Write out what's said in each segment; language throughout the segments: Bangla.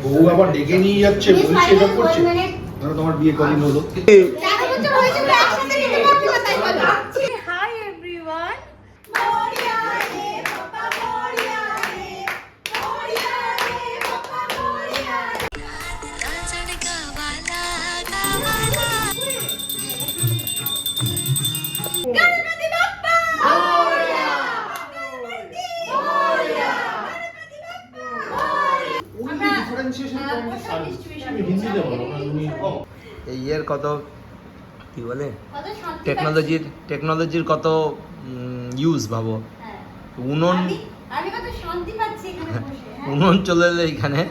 বউ আবার ডেকে নিয়ে যাচ্ছে, বলছে এটা করছে। ধরো তোমার বিয়ে কদিন হলো? 4 বছর হয়েছে তো একসাথে নিতে পারছি না, তাই বলো। Hi everyone. গণপতি বাপ্পা মোরয়া, গণপতি মোরয়া, গণপতি বাপ্পা মোরয়া। আমি হিন্দিতে বলো না তুমি। এই এর কত কি বলে কত শান্তি টেকনোলজির কত ইউজ ভাবো। হ্যাঁ। উনুন আমি কত শান্তি পাচ্ছি এখানে বসে। হ্যাঁ। উনুন চলে এলো এখানে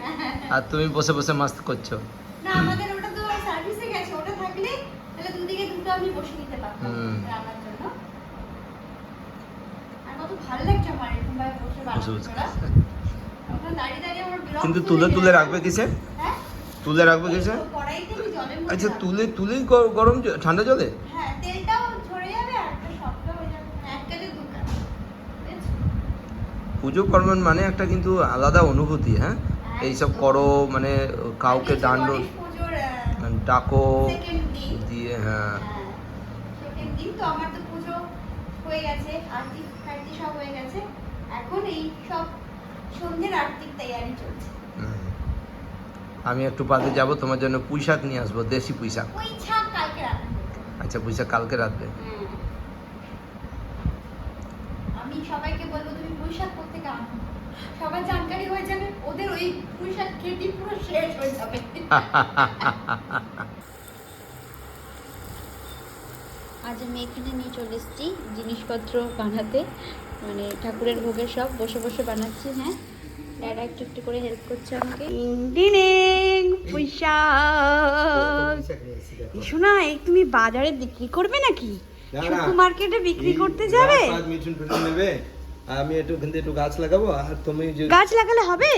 আর তুমি বসে বসে মাস্ত করছো। না, আমাদের ওটা তো সার্ভিসে গেছে, ওটা থাকলে তাহলে দুদিকে দুটো আমি বসে নিতে পারতাম রান্নার জন্য। আর কত ভালো লাগছে আমার এরকম ভাবে বসে বসে বানানো বসে। করা। ওখানে দাঁড়িয়ে দাঁড়িয়ে আমার বিরক্ত কিন্তু লেগে তুলে যায়। রাখবে কিসে? হ্যাঁ? তুলে রাখবে কিসে? এই তো কড়াইতে আমি জলের মধ্যে আচ্ছা রাখবো। তুলেই গরম ঠান্ডা জলে? হ্যাঁ, তেলটাও ঝরে যাবে আর একটা শক্ত হয়ে যাবে। মানে এক কাজে দু কাজ। বুঝেছো? পুজো কর্মের মানে একটা কিন্তু আলাদা অনুভূতি। হ্যাঁ, এইসব করো মানে কাউকে আর এই যে দাণ্ড গণেশ পুজোর, ডাকো second দিন। দিয়ে। হ্যাঁ, সেকেন্ড দিন তো আমার তো পুজো হয়ে গেছে, আরতি ফারতি সব হয়ে গেছে। এখন এই সব সন্ধ্যের আরতির তৈরি চলছে। আমি একটু বাদে যাব, তোমার জন্য পুঁই শাক নিয়ে আসবো, দেশি পুঁই শাক। ওই ছাক কালকে রান্না করবো। আচ্ছা, পুঁই শাক কালকে রাখবে। আমি সবাইকে বলবো তুমি পুঁই শাক কোত্থেকে আনো, সবার জানকারি হয়ে যাবে, ওদের ওই পুঁই শাক খেতে পুরো শেষ হয়ে যাবে। আজ আমি এখানে নিয়ে চলে এসেছি জিনিসপত্র বানাতে, মানে ঠাকুরের ভোগের সব বসে বসে বানাচ্ছি। হ্যাঁ, দাদা একটু একটু করে হেল্প করছে আমাকে। ডিং পুঁই শাক। শোনা, এই তুমি বাজারে বিক্রি করবে নাকি? শুকু মার্কেটে বিক্রি করতে যাবে? আমি একটু গাছ লাগাবো আর তুমি যে গাছ লাগালে হবে?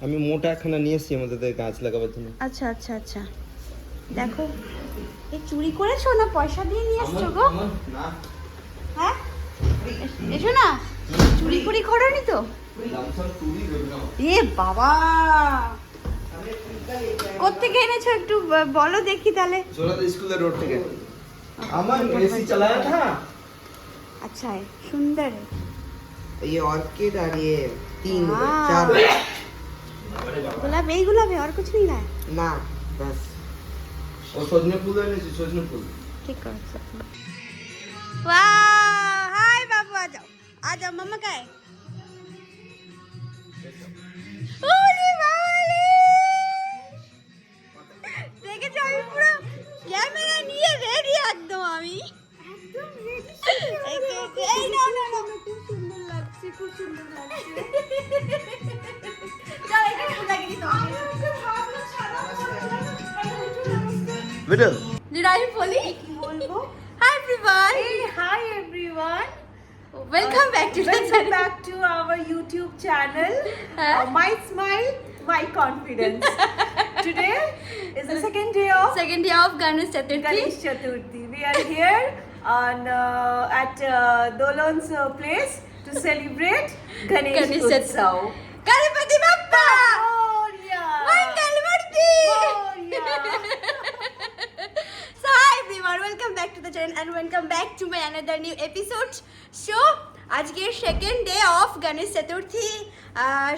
আমি মোটা একখানা নিয়ে এসেছি আমাদের গাছ লাগাবার জন্য। আচ্ছা আচ্ছা আচ্ছা, দেখো এই চুরি করেছো না পয়সা দিয়ে নিয়ে এসছো গো? না, হ্যাঁ, এসো না, চুরি করি করনি তো? এ বাবা, কোত্থেকে এনেছো একটু বলো দেখি তাহলে। सोलह स्कूल रोड থেকে আমার এসি চালাया था। अच्छा है, सुंदर है। ये ऑर्किड और ये 3 वाह। 4 गुलाब, यही गुलाब है और कुछ नहीं लाया? ना बस और सजने फूल है नहीं, सजने फूल। ठीक करो सब। वाह, हाय बाबू, आ जाओ मम्मा का है। ओरे वाले, দেখেছো আমি পুরো ক্যামেরা নিয়ে রেডি একদম, আমি একদম রেডি। এই না না না, খুব সুন্দর লাগছে, খুব সুন্দর লাগছে। চল এটা ফুল লাগিয়ে দিই তোমাকে। बेटा Did I বলি? Hi everyone. Hey, hi everyone. Welcome back to the Welcome channel. back to our YouTube channel. Huh? My smile, my confidence. Today is the second day of Second day of Ganesh Chaturthi. Ganesh Chaturthi. We are here on at Dolon's place to celebrate Ganesh Ganesh Chaturthi. Utsav. Ganapati Bappa. Moria! Mangal Murti. Moria! So hi everyone, welcome back to the channel and welcome back to my another new episode. So আজকে second day of Ganesh Chaturthi.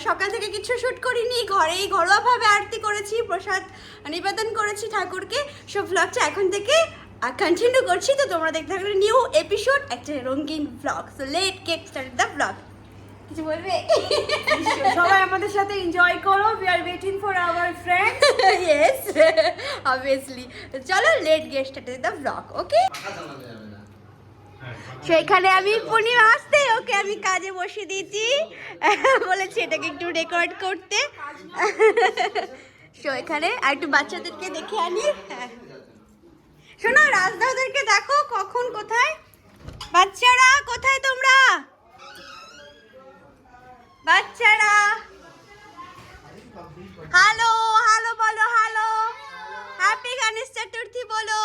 সকাল থেকে কিছু শ্যুট করিনি, ঘরেই ঘরোয়াভাবে আরতি করেছি, প্রসাদ নিবেদন করেছি ঠাকুরকে। সব ভ্লগটা এখন থেকে কন্টিনিউ করছি, তো তোমরা দেখতে থাকলে নিউ এপিসোড, একটা রঙিন vlog. So late get start the vlog. কিছু বলবে? সবাই আমাদের সাথে এনজয় করো। We are waiting for our friends. Yes, obviously. চলো let get start the vlog, okay? সেখানে আমি পূর্ণিমা আসতে ওকে আমি কাজে বসিয়ে দিয়েছি, বলেছি এটাকে একটু রেকর্ড করতে। সো এখানে আর একটু বাচ্চাদেরকে দেখে আনি। শোনো, রাজদাদেরকে দেখো কখন কোথায়। বাচ্চারা কোথায় তোমরা? বাচ্চারা হ্যালো হ্যালো বলো, হ্যালো, হ্যাপি গণেশ চতুর্থী বলো।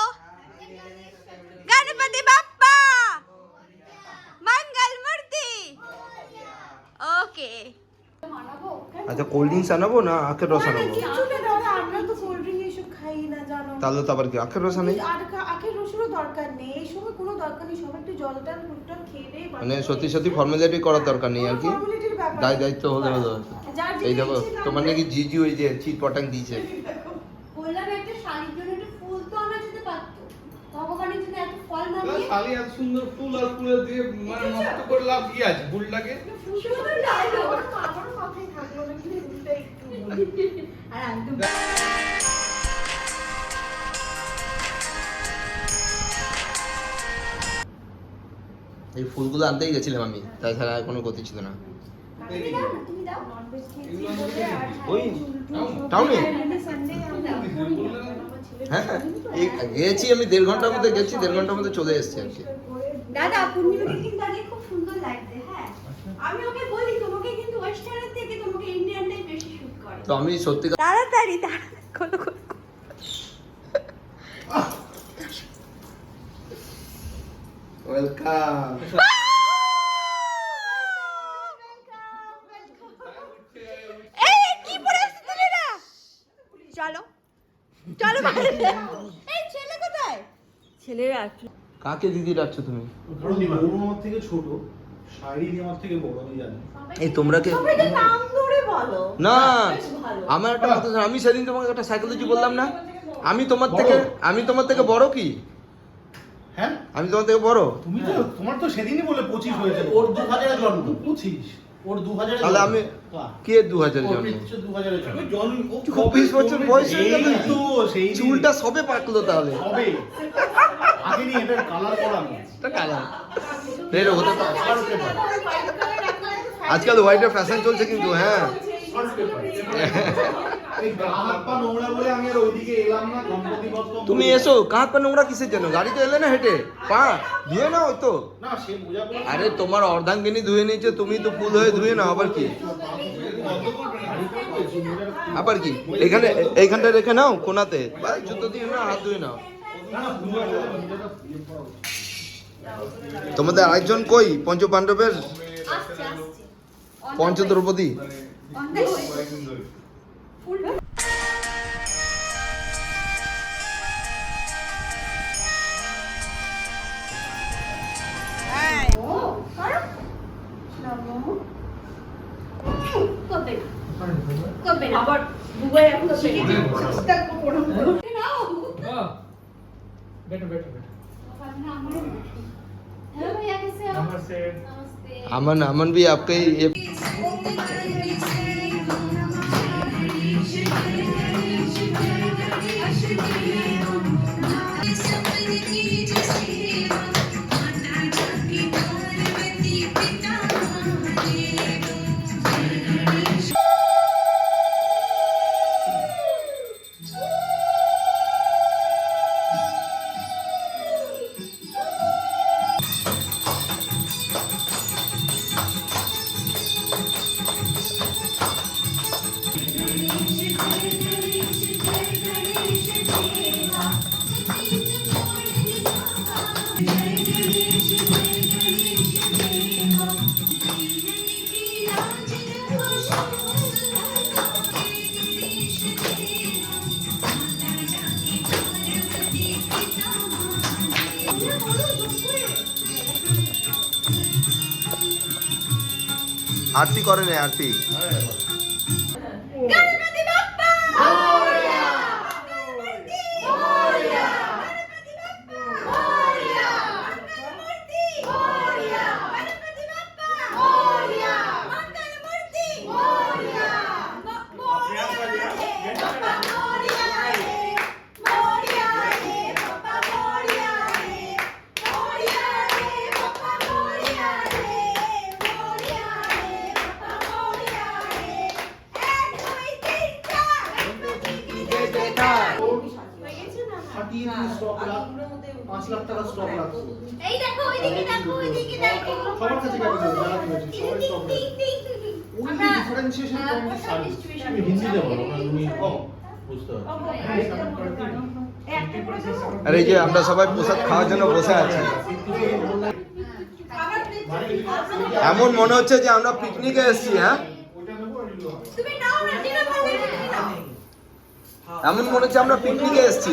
গণপতি বাপ্পা মঙ্গল মূর্তি। ওকে, আচ্ছা, কোল্ড ড্রিঙ্কস আনাবো না আখের রস আনাবো? কোল্ড ড্রিঙ্ক এসব খাই না জানো। তাহলে তো আবার কি আখের রসা নেই? আর আখের রসেরও দরকার নেই, এই সময় কোনো দরকার নেই, সবাই একটু জল টল ফুটটল খেয়ে নেই। মানে সত্যি সত্যি ফর্মালিটি করার দরকার নেই আর কি, ফর্মালিটির ব্যাপার। দায়িত্ব হলে হলো। যার এই যেটা দেখো ইচ্ছে তোমার তার নাকি জিজু ওই যে চিট পটাং দিয়েছে। বললাম একটা শাড়ির জন্য একটা ফুল তো আনা যেতে পারতো, ভগবানের জন্য এত ফল না দিয়ে খালি এত সুন্দর ফুল আর ফুলের দিয়ে মানে নষ্ট করে লাভ কি আছে ফুলটাকে? সুন্দর ডায়লগ। আমারও মাথায় থাকলো না, কিন্তু ফুলটা একটু বলি। আর একদম এই ফুলগুলো আনতেই গেছিলাম আমি, তাছাড়া আর কোনো গতি ছিল না। তুমি দাও না, তুমি দাও। ননভেজ খেয়েছি বলে আর ওই হ্যাঁ, টাউনে সানডে আমরা হ্যাঁ এই গেছি আমি 1.5 ঘন্টার মধ্যে গেছি, 1.5 ঘন্টার মধ্যে চলে এসেছি আর কি। দাদা পূর্ণিমাকে কিন্তু আগে খুব সুন্দর লাগছে। হ্যাঁ, আমি ওকে বলি তোমাকে কিন্তু ওয়েস্টার্নের থেকে তোমাকে ইন্ডিয়ানটাই বেশি শুট করে। তো আমি সত্যি তাড়াতাড়ি খোলো খোলো। ওয়েলকাম। এই কি পরে আসছো তুমি না? চলো চলো বাইরে। এই ছেলে কোথায়? ছেলেরা কাকে দিদি ডাকছো তুমি? কারণ বড় আমার থেকে ছোট, শাড়ি আমার থেকে বড়, আমি জানি। এই তোমরা কে? সবাই তো নাম ধরে বলো। না বেশ ভালো। আমার একটা কথা শোনো, আমি সেদিন তোমাকে একটা সাইকোলজি বললাম না, আমি তোমার থেকে বড় কি? হ্যাঁ আমি তোমার থেকে বড়? তুমি তো তোমার তো সেদিনই বলে 25 হয়েছে, ওর 2000 এ জন্ম। 25 ওর 2000 এ তাহলে আমি কে 2000 ওর জন্ম? 2000 এ জন্ম। 24 বছর বয়স হয়ে গেল। এই তো সেই চুলটা সবে পাকলো তাহলে। হবে আগে নি এটা কালার করানো। এটা কালা বের হতে পারে। আর পেপার আজকাল হোয়াইটের ফ্যাশন চলছে কিন্তু। হ্যাঁ এই গা হাত পা নোংরা বলে আমি আর ওইদিকে এলাম না। গণপতি বস তুমি এসো, কাঁধ পা নোংরা কিসের জন্য? গাড়িতে এলে না হেঁটে, পা ধুয়ে নাও তো। না সে বোঝা পড়ে। আরে তোমার অর্ধাঙ্গিনী ধুয়ে নিয়েছে, তুমি তো ফুল হয়ে ধুয়ে নাও। আবার কি আবার কি এইখানটা রেখে নাও কোনাতে, জুতো দিয়ে না, হাত ধুয়ে নাও। তোমাদের আরেকজন কই? পঞ্চ পাণ্ডবের আসছে আসছে। পঞ্চদ্রৌপদী। করবে না আবার দুবাই এখন শিখে নাও। बेटा बेटा बेटा हेलो भैया कैसे हो? नमस्ते। नमस्ते। अमन भी आपका ही ये आरती करें आरती। गणपति बप्पा मोरया। गणपति मोरया। गणपति बप्पा मोरया। मंगलमूर्ति मोरया। गणपति बप्पा मोरया। मंगलमूर्ति मोरया। मोरया रे बप्पा मोरया रे। मोरया रे बप्पा मोरया रे। मोरया रे बप्पा मोरया रे। मोरया रे बप्पा मोरया रे। এক দুই তিন চার গণপতি কি জয় জয়কার। ফাটিয়ে দিয়ে স্টক রাখ, 5 লাখ টাকা স্টক রাখছো। এই দেখো ওইদিকে দেখো ওইদিকে দেখো সবার কাছে গাড়ি আছে, যারা কিনেছে সবাই স্টক রাখছে। ওই যে আমরা ডিফারেন্সিয়েশন পয়েন্ট সার্ভিস তুমি হিন্দিতে বলো না, তুমি বুঝতে পারছো। अरे ये আমরা সবাই প্রসাদ খাওয়ার জন্য বসে আছি। এমন মনে হচ্ছে যে আমরা পিকনিকে এসেছি। হ্যাঁ ওইটা নেবো আর এগুলো হবে। তুমি নাও না জিরো পারবে না নাও এমন মনে হচ্ছে আমরা পিকনিকে এসেছি।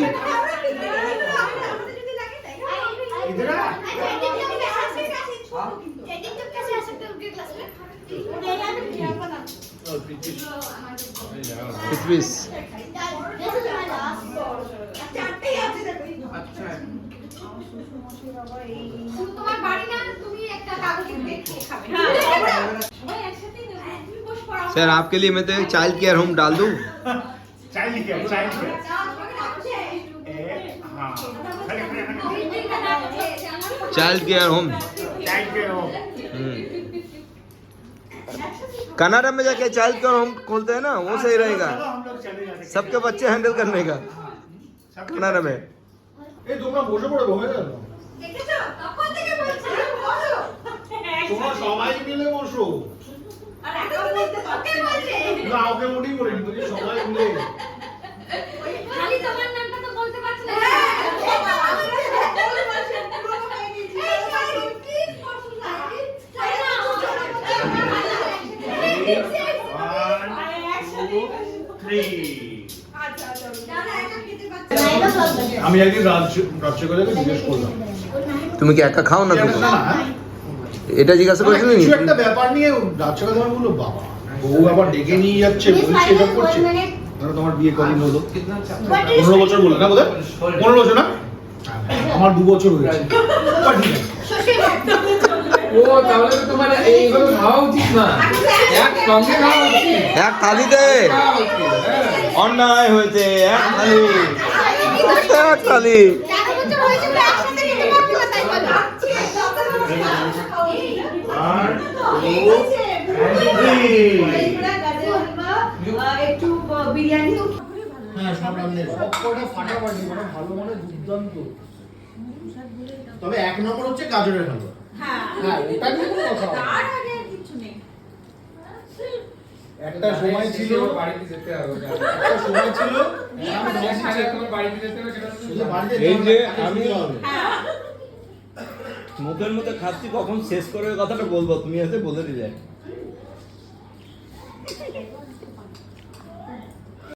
পিস তোমার বাড়ি না, তুমি একটা কাগজে দেখে খাবে। সবাই একসাথে তুমি বস পড়াও। सर आपके लिए मैं तो एक चाइल्ड केयर होम डाल दूं। চাইল্ড কেয়ার हाँ child care home. Child care home Canada में जाके चाइल्ड केयर होम खोलते हैं ना, वो सही रहेगा, चलो हम लोग चले जाते हैं। सबके बच्चे हैंडल करने का कनाडा में। এই তোমরা বসে পড়ে হয়ে গেল, দেখেছো? তখন থেকে বলছি বসো। তোমরা সবাই মিলে বসো। আর এখন বলতে তোকে বলছে। না ওকে মোটেই বলিনি, বলছি সবাই মিলে। খালি তোমার নামটা তো বলতে পারছ না। আমি একদিন রাজ্যকে জিজ্ঞেস করলাম, তুমি কি একা খাও না? তুমি না এটা জিজ্ঞাসা করেছিলে নি? কিছু একটা ব্যাপার নিয়ে রাজ্যকে ধরে বললো, বাবা বউ আবার ডেকে নিয়ে যাচ্ছে, বলছে এটা করছে। ধরো তোমার বিয়ে কদিন হলো? 15 বছর বলে না বোধহয়, 15 বছর না, আমার 2 বছর হয়েছে। বাট ঠিক আছে, ও তাহলে তো তোমার এইগুলো খাওয়া উচিত না, এক সঙ্গে খাওয়া উচিত। এক থালিতে খাওয়া উচিত, হ্যাঁ। অন্যায় হয়েছে, এক থালি, এক থালি। 11 বছর হয়েছে তো একসাথে খেতে পারবি না, তাই বলো। আর একটু বিরিয়ানি হ্যাঁ সব রান্না সবকটা ফাটাফাটি, মানে ভালো মানে দুর্দান্ত। তবে 1 নম্বর হচ্ছে গাজরের হালুয়া। হ্যাঁ ওটা নিয়ে কোনো কথা হবে না। তার আগে আর কিছু নেই। একটা সময় ছিল, বাড়িতে যেতে হবে। একটা সময় ছিল তোমার বাড়িতে যেতে হবে সেটা তো শুধু বাড়িতে এই যে যেতে আমি হবে। মুখের মধ্যে খাচ্ছি, কখন শেষ করে ওই কথাটা বলবো, তুমি এসে বলে দিলে।